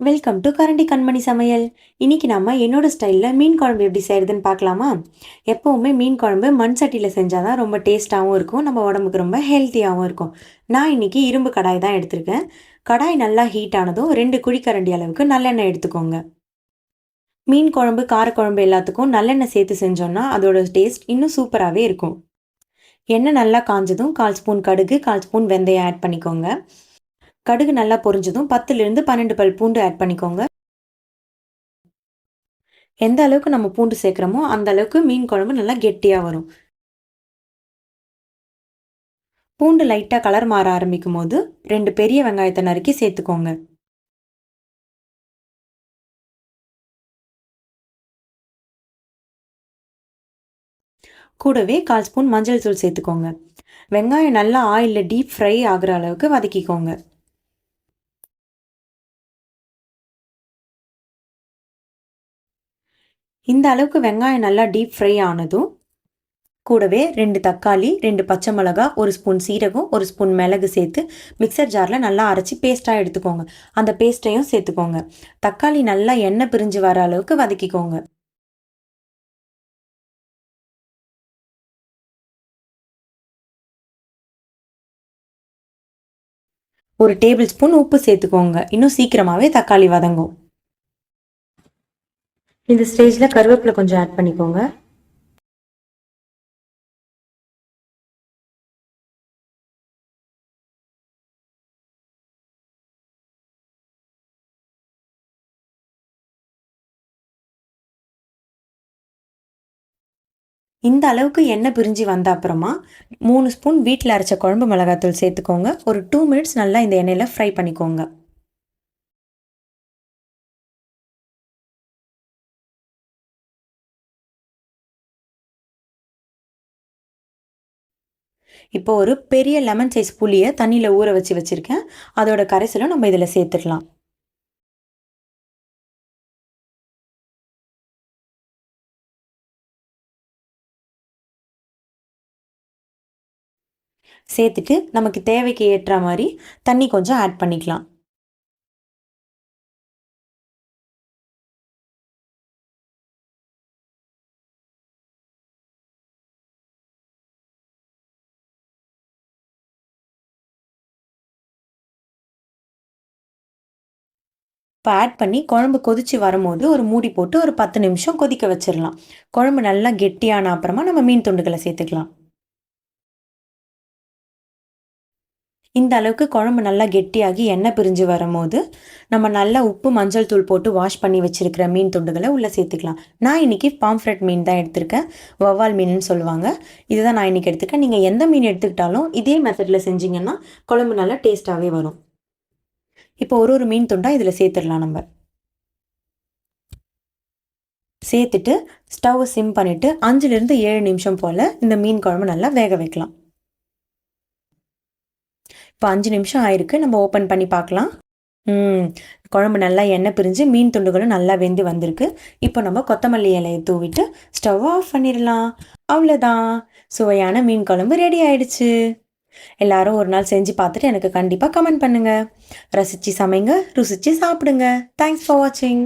Welcome to கரண்டி கண்மணி சமையல். இன்னைக்கு நம்ம என்னோட ஸ்டைலில் மீன் குழம்பு எப்படி செய்யறதுன்னு பார்க்கலாமா? எப்பவுமே மீன் குழம்பு மண் சட்டியில் செஞ்சால் தான் ரொம்ப டேஸ்ட்டாகவும் இருக்கும், நம்ம உடம்புக்கு ரொம்ப ஹெல்த்தியாகவும் இருக்கும். நான் இன்னைக்கு இரும்பு கடாய் தான் எடுத்திருக்கேன். கடாய் நல்லா ஹீட் ஆனதும் 2 குழிக்கரண்டி அளவுக்கு நல்லெண்ணெய் எடுத்துக்கோங்க. மீன் குழம்பு காரக்குழம்பு எல்லாத்துக்கும் நல்லெண்ணெய் சேர்த்து செஞ்சோம்னா அதோட டேஸ்ட் இன்னும் சூப்பராகவே இருக்கும். எண்ணெய் நல்லா காஞ்சதும் 1/4 ஸ்பூன் கடுகு 1/4 ஸ்பூன் வெந்தயம் ஆட் பண்ணிக்கோங்க. கடுகு நல்லா பொரிஞ்சதும் 10லிருந்து 12 பல் பூண்டு ஆட் பண்ணிக்கோங்க. எந்த அளவுக்கு நம்ம பூண்டு சேர்க்குறோமோ அந்த அளவுக்கு மீன் குழம்பு நல்லா கெட்டியா வரும். பூண்டு லைட்டா கலர் மாற ஆரம்பிக்கும்போது 2 பெரிய வெங்காயத்தை நறுக்கி சேர்த்துக்கோங்க. கூடவே 1/4 ஸ்பூன் மஞ்சள் தூள் சேர்த்துக்கோங்க. வெங்காயம் நல்லா ஆயில்ல டீப் ஃப்ரை ஆகுற அளவுக்கு வதக்கிக்கோங்க. இந்த அளவுக்கு வெங்காயம் நல்லா டீப் ஃப்ரை ஆனதும் கூடவே 2 தக்காளி, 2 பச்சை மிளகா, 1 ஸ்பூன் சீரகம், 1 ஸ்பூன் மிளகு சேர்த்து மிக்சர் ஜாரில் நல்லா அரைச்சி பேஸ்ட்டாக எடுத்துக்கோங்க. அந்த பேஸ்ட்டையும் சேர்த்துக்கோங்க. தக்காளி நல்லா எண்ணெய் பிரிஞ்சு வர அளவுக்கு வதக்கிக்கோங்க. ஒரு டேபிள் ஸ்பூன் உப்பு சேர்த்துக்கோங்க. இன்னும் சீக்கிரமாகவே தக்காளி வதங்கும். இந்த ஸ்டேஜில் கருவேப்பிலை கொஞ்சம் ஆட் பண்ணிக்கோங்க. இந்த அளவுக்கு எண்ணெய் பிரிஞ்சு வந்த அப்புறமா 3 ஸ்பூன் வீட்டில் அரைச்ச குழம்பு மிளகாத்தூள் சேர்த்துக்கோங்க. ஒரு 2 மினிட்ஸ் நல்லா இந்த எண்ணெயில் ஃப்ரை பண்ணிக்கோங்க. இப்போ ஒரு பெரிய லெமன் சைஸ் புளியை தண்ணியில் ஊற வச்சு வச்சுருக்கேன். அதோட கரைசலும் நம்ம இதில் சேர்த்துடலாம். சேர்த்துட்டு நமக்கு தேவைக்கு ஏற்ற மாதிரி தண்ணி கொஞ்சம் ஆட் பண்ணிக்கலாம். இப்போ ஆட் பண்ணி குழம்பு கொதிச்சு வரும்போது ஒரு மூடி போட்டு ஒரு 10 நிமிஷம் கொதிக்க வச்சிடலாம். குழம்பு நல்லா கெட்டியான அப்புறமா நம்ம மீன் துண்டுகளை சேர்த்துக்கலாம். இந்த அளவுக்கு குழம்பு நல்லா கெட்டியாகி எண்ணெய் பிரிஞ்சு வரும்போது நம்ம நல்லா உப்பு மஞ்சள் தூள் போட்டு வாஷ் பண்ணி வச்சிருக்கிற மீன் துண்டுகளை உள்ளே சேர்த்துக்கலாம். நான் இன்னைக்கு பாம்ஃப்ரெட் மீன் தான் எடுத்திருக்கேன். வவ்வால் மீன் சொல்லுவாங்க. இதுதான் நான் இன்னைக்கு எடுத்துருக்கேன். நீங்கள் எந்த மீன் எடுத்துக்கிட்டாலும் இதே மெத்தடில் செஞ்சீங்கன்னா குழம்பு நல்லா டேஸ்ட்டாகவே வரும். இப்போ ஒரு மீன் துண்டாக இதில் சேர்த்துடலாம். நம்ம சேர்த்துட்டு ஸ்டவ் சிம் பண்ணிவிட்டு 5லிருந்து 7 நிமிஷம் போல் இந்த மீன் குழம்பு நல்லா வேக வைக்கலாம். இப்போ 5 நிமிஷம் ஆயிருக்கு. நம்ம ஓப்பன் பண்ணி பார்க்கலாம். குழம்பு நல்லா எண்ணெய் பிரிஞ்சு மீன் துண்டுகளும் நல்லா வெந்து வந்திருக்கு. இப்போ நம்ம கொத்தமல்லி இலையை தூவிட்டு ஸ்டவ் ஆஃப் பண்ணிடலாம். அவ்வளோதான், சுவையான மீன் குழம்பு ரெடி ஆயிடுச்சு. எல்லாரும் ஒரு நாள் செஞ்சு பார்த்துட்டு எனக்கு கண்டிப்பாக கமெண்ட் பண்ணுங்க. ரசிச்சு சமைங்க, ருசிச்சு சாப்பிடுங்க. தேங்க்ஸ் ஃபார் வாட்சிங்.